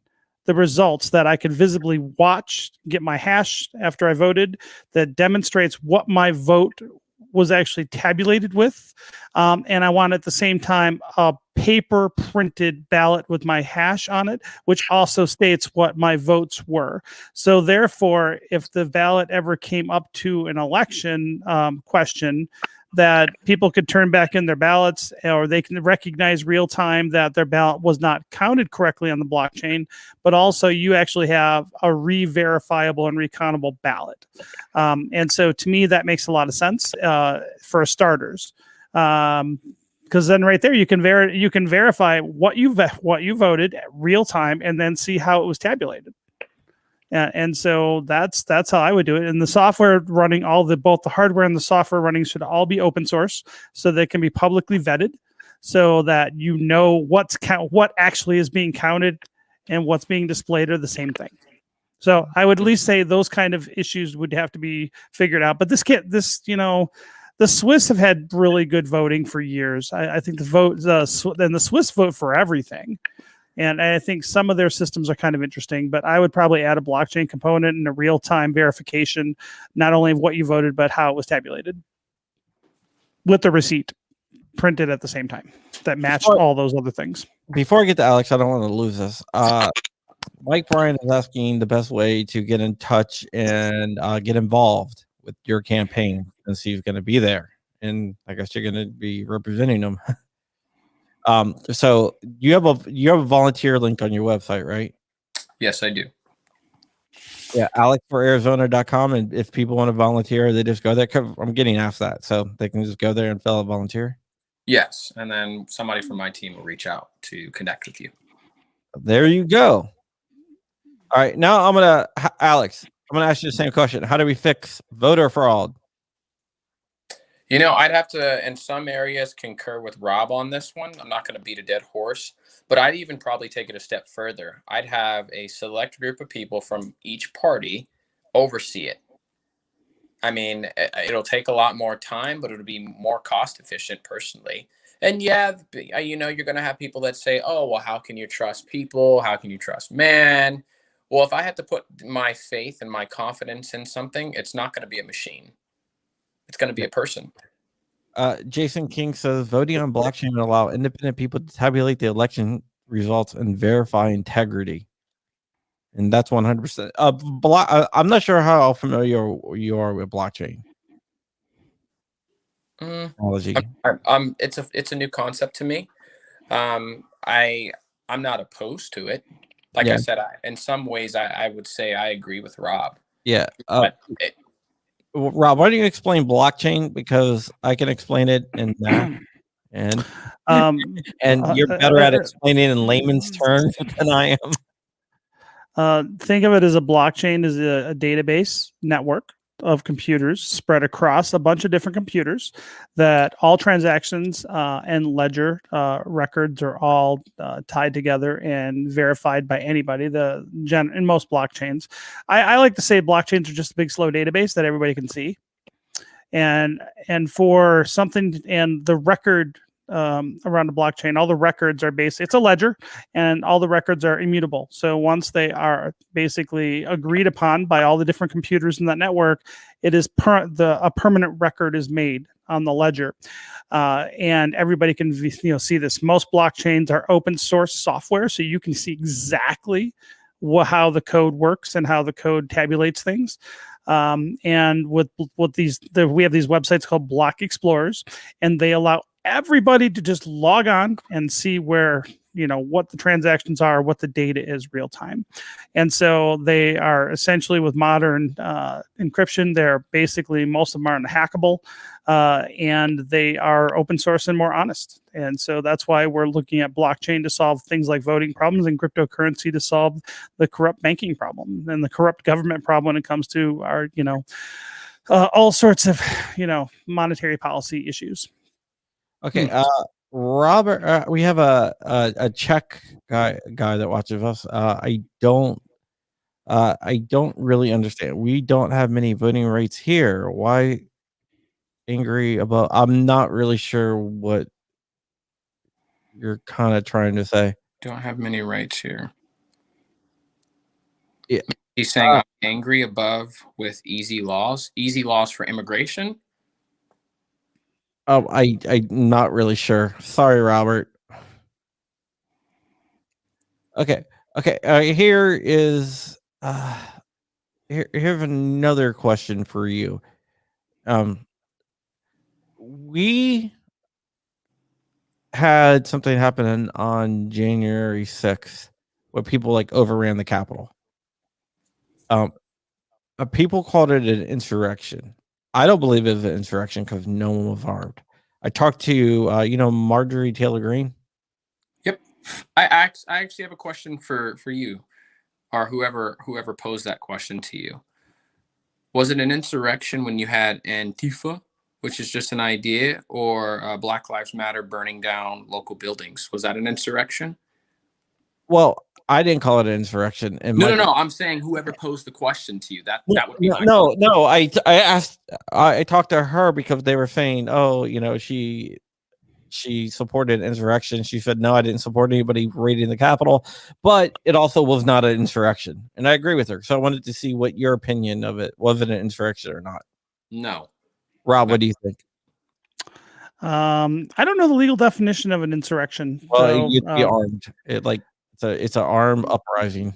the results that I could visibly watch, get my hash after I voted, that demonstrates what my vote was actually tabulated with. And I want at the same time a paper printed ballot with my hash on it, which also states what my votes were. So therefore, if the ballot ever came up to an election question, that people could turn back in their ballots, or they can recognize real time that their ballot was not counted correctly on the blockchain, but also you actually have a re-verifiable and recountable ballot. And so to me, that makes a lot of sense for starters. Because then right there, you can verify what you voted real time and then see how it was tabulated. And so that's how I would do it. And the software running both the hardware and the software running should all be open source, so they can be publicly vetted, so that what actually is being counted and what's being displayed are the same thing. So I would at least say those kind of issues would have to be figured out. But the Swiss have had really good voting for years. I think the Swiss vote for everything. And I think some of their systems are kind of interesting, but I would probably add a blockchain component and a real-time verification, not only of what you voted, but how it was tabulated, with the receipt printed at the same time that matched all those other things. Before I get to Alex, I don't want to lose this. Mike Bryan is asking the best way to get in touch and get involved with your campaign, since he's going to be there, and I guess you're going to be representing him. So you have a volunteer link on your website, right? Yes, I do. Yeah, alexforarizona.com. And if people want to volunteer, they just go there. I'm getting asked that, so they can just go there and fill out volunteer. Yes, and then somebody from my team will reach out to connect with you. There you go. All right, now Alex, I'm gonna ask you the same question. How do we fix voter fraud? I'd have to, in some areas, concur with Rob on this one. I'm not going to beat a dead horse, but I'd even probably take it a step further. I'd have a select group of people from each party oversee it. I mean, it'll take a lot more time, but it'll be more cost efficient personally. And yeah, you're going to have people that say, oh, well, how can you trust people? How can you trust man? Well, if I had to put my faith and my confidence in something, it's not going to be a machine. It's going to be a person. Jason King says voting on blockchain will allow independent people to tabulate the election results and verify integrity. And that's 100%. I'm not sure how familiar you are with blockchain technology. It's a new concept to me. I'm not opposed to it. Like I said, in some ways, I would say I agree with Rob. Yeah. Rob, why don't you explain blockchain? Because I can explain it in math, and you're better at explaining in layman's terms than I am. Think of it as a blockchain is a database network of computers spread across a bunch of different computers that all transactions and ledger records are all tied together and verified by anybody. In most blockchains, I like to say blockchains are just a big slow database that everybody can see, and for something, and the record around the blockchain, all the records are it's a ledger, and all the records are immutable. So once they are basically agreed upon by all the different computers in that network, it is a permanent record is made on the ledger, and everybody can see this. Most blockchains are open source software, so you can see exactly how the code works and how the code tabulates things. And with these, we have these websites called block explorers, and they allow everybody to just log on and see where, what the transactions are, what the data is real time. And so they are essentially, with modern encryption, they're basically, most of them are unhackable, and they are open source and more honest. And so that's why we're looking at blockchain to solve things like voting problems, and cryptocurrency to solve the corrupt banking problem and the corrupt government problem when it comes to our, all sorts of, monetary policy issues. Okay, Robert, we have a Czech guy that watches us. I don't really understand. We don't have many voting rights here. Why angry about? I'm not really sure what you're kind of trying to say. Don't have many rights here. Yeah. He's saying I'm angry above with easy laws for immigration. I'm not really sure. Sorry, Robert. Okay. Here's another question for you. We had something happen on January 6th where people overran the Capitol. People called it an insurrection. I don't believe it was an insurrection because no one was armed. I talked to Marjorie Taylor Greene. Yep. I actually have a question for you, or whoever posed that question to you. Was it an insurrection when you had Antifa, which is just an idea, or Black Lives Matter burning down local buildings? Was that an insurrection? Well, I didn't call it an insurrection. No. I'm saying whoever posed the question to you. That would be no. I asked. I talked to her because they were saying, she supported insurrection. She said, no, I didn't support anybody raiding the Capitol, but it also was not an insurrection, and I agree with her. So I wanted to see what your opinion of it was. It an insurrection or not? No. Rob, what do you think? I don't know the legal definition of an insurrection. Well, you'd be armed. It's an armed uprising.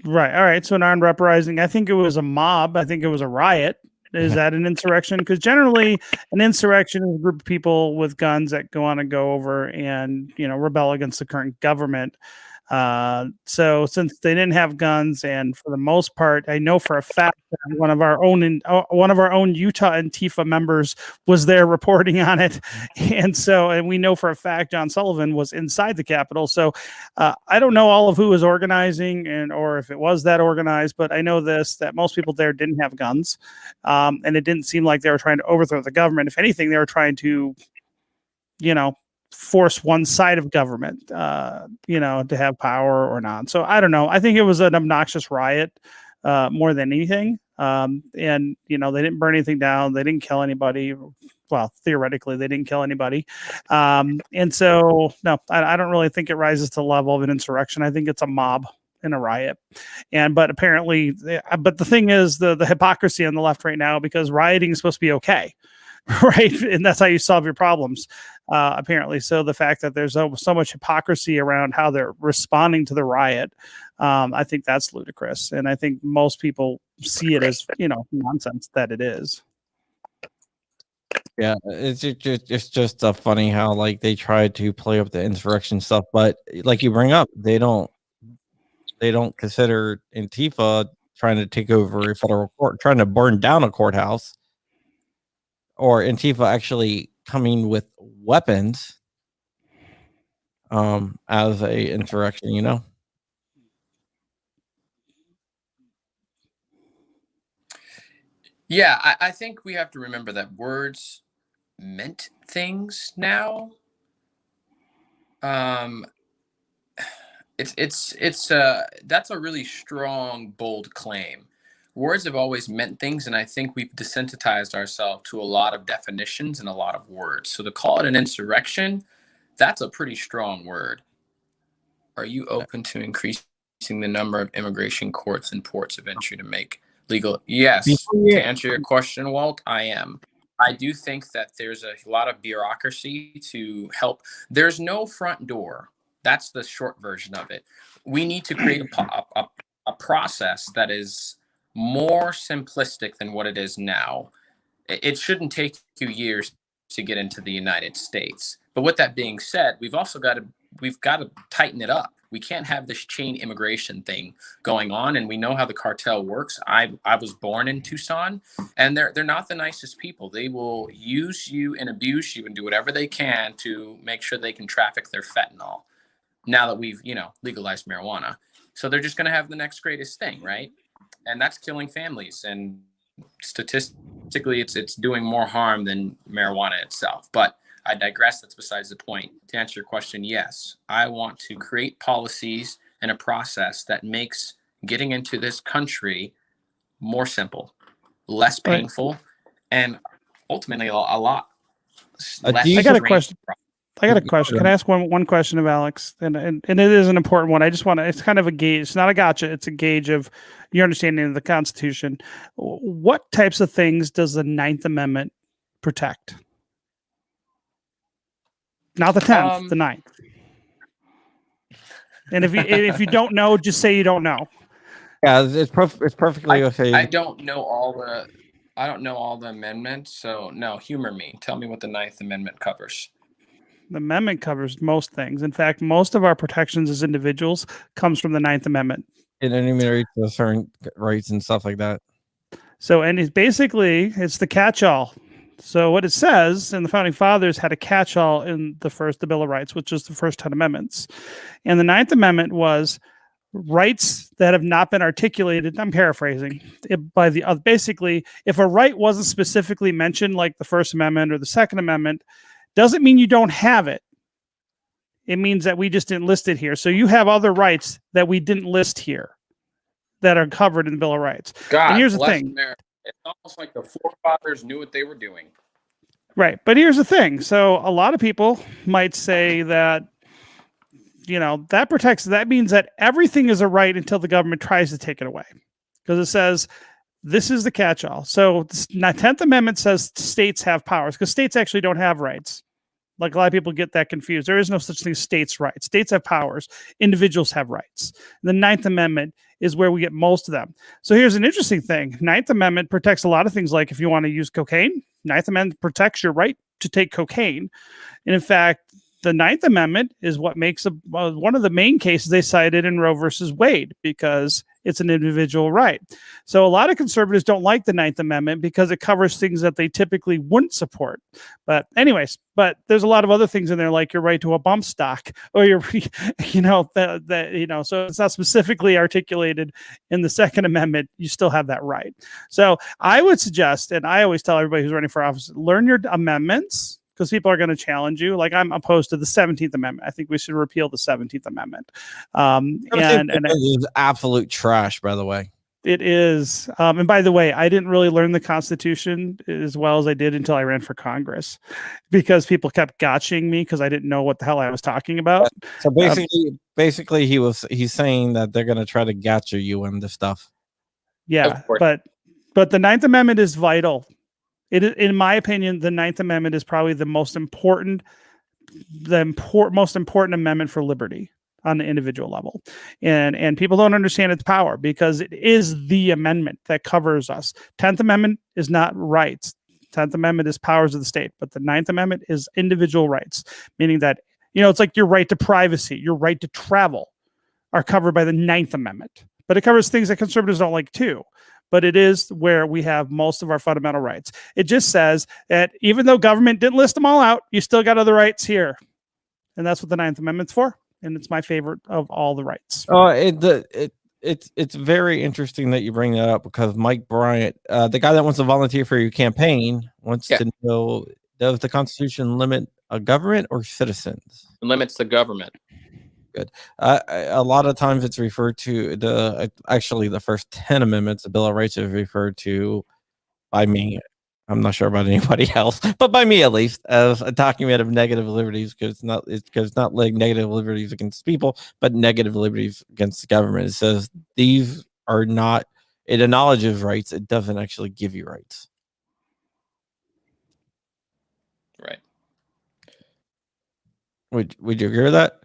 Right. All right. So an armed uprising. I think it was a mob. I think it was a riot. Is that an insurrection? Because generally, an insurrection is a group of people with guns that go over and rebel against the current government. So since they didn't have guns, and for the most part, I know for a fact that one of our own Utah Antifa members was there reporting on it, and we know for a fact John Sullivan was inside the Capitol. So I don't know all of who was organizing or if it was that organized, but I know that most people there didn't have guns, and it didn't seem like they were trying to overthrow the government. If anything, they were trying to, force one side of government, to have power or not. So I don't know. I think it was an obnoxious riot more than anything. And, they didn't burn anything down. They didn't kill anybody. Well, theoretically, they didn't kill anybody. And so, no, I don't really think it rises to the level of an insurrection. I think it's a mob and a riot. But apparently, but the thing is the hypocrisy on the left right now, because rioting is supposed to be okay. Right. And that's how you solve your problems, apparently. So the fact that there's so much hypocrisy around how they're responding to the riot, I think that's ludicrous. And I think most people see it as, nonsense that it is. Yeah, it's just funny how they try to play up the insurrection stuff, but like you bring up, they don't consider Antifa trying to take over a federal court, trying to burn down a courthouse. or Antifa actually coming with weapons as a insurrection, you know? Yeah, I think we have to remember that words meant things now. Um, it's that's a really strong, bold claim. Words have always meant things, and I think we've desensitized ourselves to a lot of definitions and a lot of words. So to call it an insurrection, that's a pretty strong word. Are you open to increasing the number of immigration courts and ports of entry to make legal? Yes. To answer your question, Walt, I am. I do think that there's a lot of bureaucracy to help. There's no front door. That's the short version of it. We need to create a process that is more simplistic than what it is now. It shouldn't take you years to get into the United States. But with that being said, we've got to tighten it up. We can't have this chain immigration thing going on, and we know how the cartel works. I was born in Tucson, and they're not the nicest people. They will use you and abuse you and do whatever they can to make sure they can traffic their fentanyl. Now that we've legalized marijuana, so they're just going to have the next greatest thing, right? And that's killing families. And statistically, it's doing more harm than marijuana itself. But I digress. That's besides the point. To answer your question, yes, I want to create policies and a process that makes getting into this country more simple, less painful, and ultimately a lot less. I got a question. Can I ask one question of Alex? And it is an important one. I just want to, it's kind of a gauge. It's not a gotcha. It's a gauge of your understanding of the Constitution. What types of things does the 9th Amendment protect? Not the 10th, the 9th. And if you don't know, just say you don't know. Yeah, it's perfectly okay. I don't know all the amendments, so no, humor me. Tell me what the 9th Amendment covers. The amendment covers most things. In fact, most of our protections as individuals comes from the 9th Amendment. It enumerates certain rights and stuff like that. So, and it's the catch-all. So what it says, and the Founding Fathers had a catch-all in the Bill of Rights, which is the first 10 amendments. And the 9th Amendment was rights that have not been articulated. I'm paraphrasing basically, if a right wasn't specifically mentioned, like the First Amendment or the Second Amendment, doesn't mean you don't have it. It means that we just didn't list it here. So you have other rights that we didn't list here that are covered in the Bill of Rights. God, and here's the thing. It's almost like the forefathers knew what they were doing. Right. But here's the thing. So a lot of people might say that, that means that everything is a right until the government tries to take it away. Because it says, this is the catch-all. So the 10th Amendment says states have powers, because states actually don't have rights. Like a lot of people get that confused. There is no such thing as states' rights. States have powers. Individuals have rights. The 9th Amendment is where we get most of them. So here's an interesting thing. 9th Amendment protects a lot of things, like if you want to use cocaine, 9th Amendment protects your right to take cocaine. And in fact, the 9th Amendment is what makes one of the main cases they cited in Roe versus Wade, because it's an individual right. So a lot of conservatives don't like the 9th Amendment because it covers things that they typically wouldn't support. But anyways, there's a lot of other things in there, like your right to a bump stock, or your, so it's not specifically articulated in the Second Amendment. You still have that right. So I would suggest, and I always tell everybody who's running for office, learn your amendments, because people are going to challenge you. Like, I'm opposed to the 17th Amendment. I think we should repeal the 17th Amendment. And it is absolute trash, by the way. It is. And by the way, I didn't really learn the Constitution as well as I did until I ran for Congress, because people kept gotching me because I didn't know what the hell I was talking about. So basically, he's saying that they're going to try to gotcha you in the stuff. Yeah, but the 9th Amendment is vital. In my opinion, the 9th Amendment is probably the most important amendment for liberty on the individual level. And people don't understand its power, because it is the amendment that covers us. 10th Amendment is not rights. 10th Amendment is powers of the state, but the 9th Amendment is individual rights, meaning that, it's like your right to privacy, your right to travel are covered by the 9th Amendment. But it covers things that conservatives don't like too. but it is where we have most of our fundamental rights. It just says that even though government didn't list them all out, you still got other rights here. And that's what the Ninth Amendment's for. And it's my favorite of all the rights. It's very interesting that you bring that up, because Mike Bryant, the guy that wants to volunteer for your campaign, wants to know, does the Constitution limit a government or citizens? It limits the government. Good. A lot of times it's referred to the first 10 amendments, the Bill of Rights, is referred to by me. I'm not sure about anybody else, but by me at least, as a document of negative liberties, because it's not like negative liberties against people, but negative liberties against the government. It says these are not. It acknowledges rights. It doesn't actually give you rights. Right. Would you agree with that?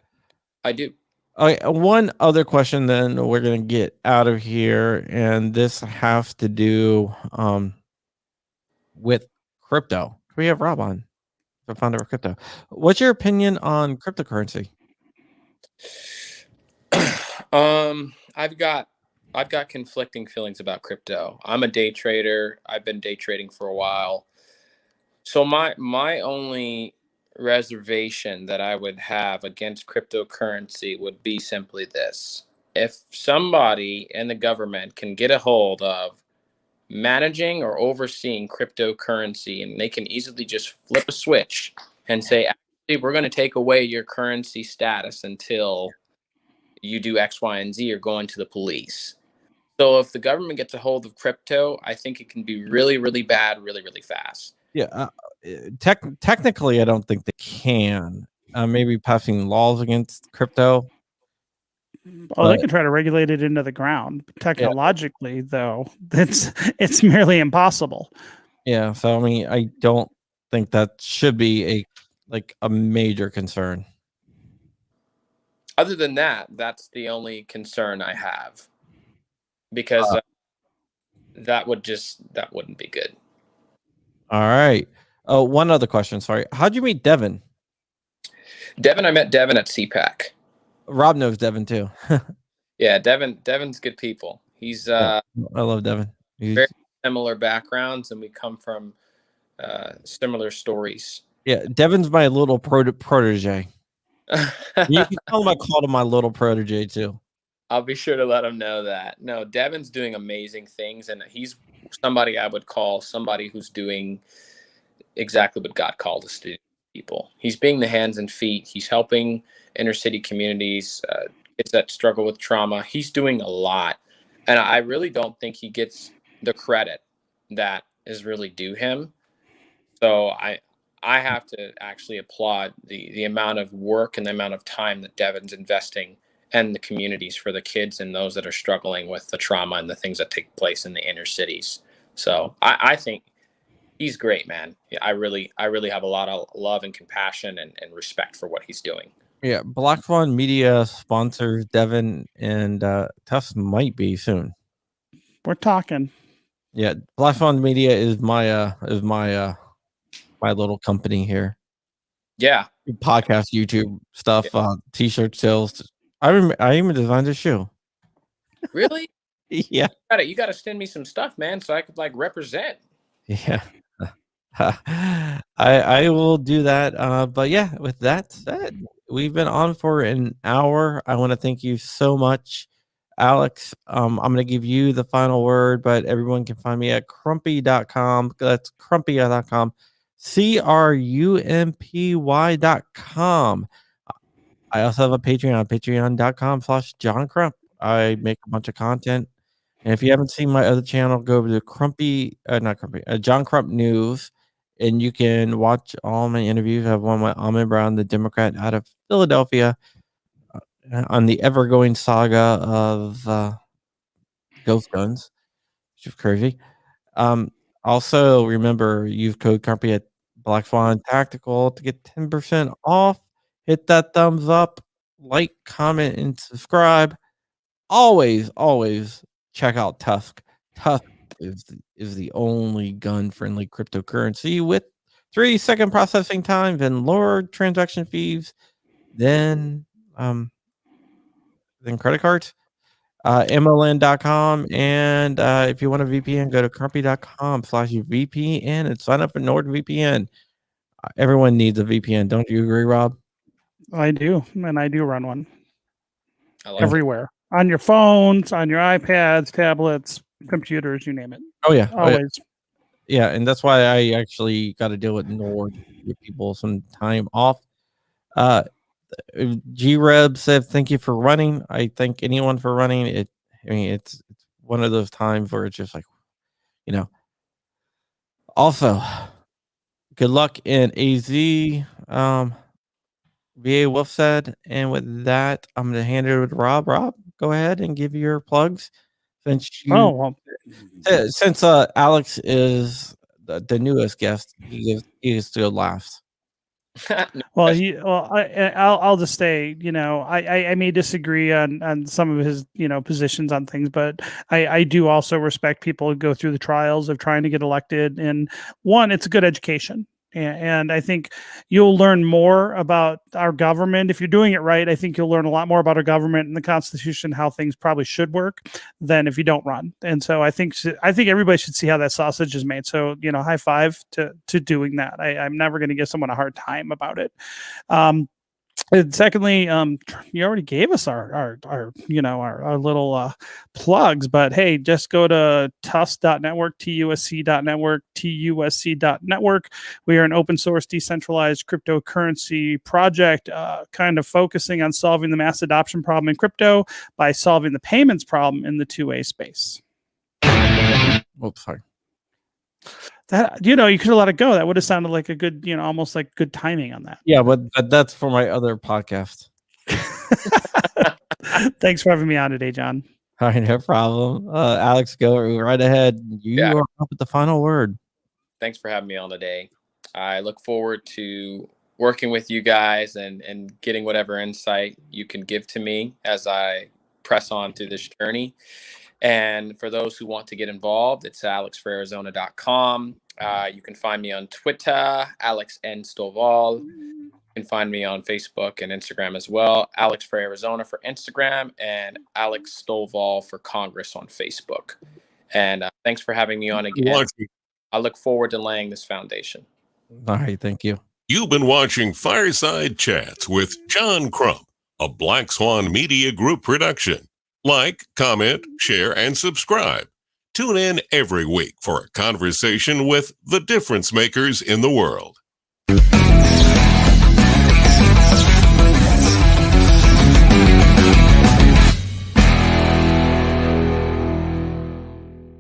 I do. Okay, one other question, then we're gonna get out of here, and this has to do with crypto. We have Rob on, the founder of crypto. What's your opinion on cryptocurrency? I've got conflicting feelings about crypto. I'm a day trader. I've been day trading for a while. So my only reservation that I would have against cryptocurrency would be simply this: if somebody in the government can get a hold of managing or overseeing cryptocurrency, and they can easily just flip a switch and say, actually, we're going to take away your currency status until you do X, Y, and Z, or go into the police. So if the government gets a hold of crypto, I think it can be really, really bad, really, really fast. Yeah, technically, I don't think they can. Maybe passing laws against crypto. Oh, they can try to regulate it into the ground. Technologically, though, it's merely impossible. Yeah, so I mean, I don't think that should be a major concern. Other than that, that's the only concern I have, because that wouldn't be good. All right. Oh, one other question. Sorry. How'd you meet Devin? I met Devin at CPAC. Rob knows Devin too. Yeah, Devin's good people. He's I love Devin. very similar backgrounds, and we come from similar stories. Yeah, Devin's my little protege. You can tell him I called him my little protege too. I'll be sure to let him know that. No, Devin's doing amazing things, and he's somebody I would call somebody who's doing exactly what God called us to do. People. He's being the hands and feet. He's helping inner city communities, kids that struggle with trauma. He's doing a lot, and I really don't think he gets the credit that is really due him. So I have to actually applaud the amount of work and the amount of time that Devin's investing and the communities for the kids and those that are struggling with the trauma and the things that take place in the inner cities. So I think he's great, man. I really have a lot of love and compassion and respect for what he's doing. Yeah, Black Swan Media sponsors Devin, and Tufts might be soon. We're talking. Yeah, Black Swan Media is my little company here. Yeah, podcast, YouTube stuff, t-shirt sales. I even designed a shoe. Really? Yeah. You got to send me some stuff, man, so I could represent. Yeah. I will do that. But yeah, with that said, we've been on for an hour. I want to thank you so much, Alex. I'm going to give you the final word, but everyone can find me at crumpy.com. That's crumpy.com. crumpy.com. I also have a Patreon, patreon.com/John Crump. I make a bunch of content. And if you haven't seen my other channel, go over to John Crump News, and you can watch all my interviews. I have one with Ahmed Brown, the Democrat out of Philadelphia, on the ever-going saga of ghost guns, which is crazy. Also, remember, use code Crumpy at Black Swan Tactical to get 10% off. Hit that thumbs up, like, comment, and subscribe. Always check out Tusk. Tusk is the only gun-friendly cryptocurrency with 3-second processing times and lower transaction fees than credit cards. MLN.com. And if you want a VPN, go to crumpy.com/VPN and sign up for NordVPN. Everyone needs a VPN. Don't you agree, Rob? I do, and I do run one I like it. everywhere on your phones, on your iPads, tablets, computers, you name it. Oh, yeah. Oh, yeah. Always. Yeah, and that's why I actually got to deal with Nord, give people some time off. G-Reb said, thank you for running. I thank anyone for running. It's one of those times where it's just like, you know. Also, good luck in AZ. VA Wolf said, and with that, I'm going to hand it over to Rob. Rob, go ahead and give your plugs. Since Alex is the newest guest, he gets to go last. Well, I'll just say, I may disagree on some of his, positions on things, but I do also respect people who go through the trials of trying to get elected. And one, it's a good education. And I think you'll learn more about our government. If you're doing it right, I think you'll learn a lot more about our government and the Constitution, how things probably should work, than if you don't run. And so I think everybody should see how that sausage is made. So, high five to doing that. I'm never going to give someone a hard time about it. And secondly, you already gave us our little plugs, but hey, just go to TUSC.network, TUSC.network, TUSC.network. We are an open source, decentralized cryptocurrency project, kind of focusing on solving the mass adoption problem in crypto by solving the payments problem in the 2A space. Oops, sorry. That, you could have let it go. That would have sounded like a good, almost like good timing on that. Yeah, but that's for my other podcast. Thanks for having me on today, John. All right, no problem. Alex, go right ahead. You are up with the final word. Thanks for having me on today. I look forward to working with you guys and getting whatever insight you can give to me as I press on through this journey. And for those who want to get involved, it's alexfrorarizona.com. You can find me on Twitter, Alex N. Stovall. You can find me on Facebook and Instagram as well. Alex for Arizona for Instagram and Alex Stovall for Congress on Facebook. And thanks for having me on again. I look forward to laying this foundation. All right, thank you. You've been watching Fireside Chats with John Crump, a Black Swan Media Group production. Like, comment, share, and subscribe. Tune in every week for a conversation with the difference makers in the world.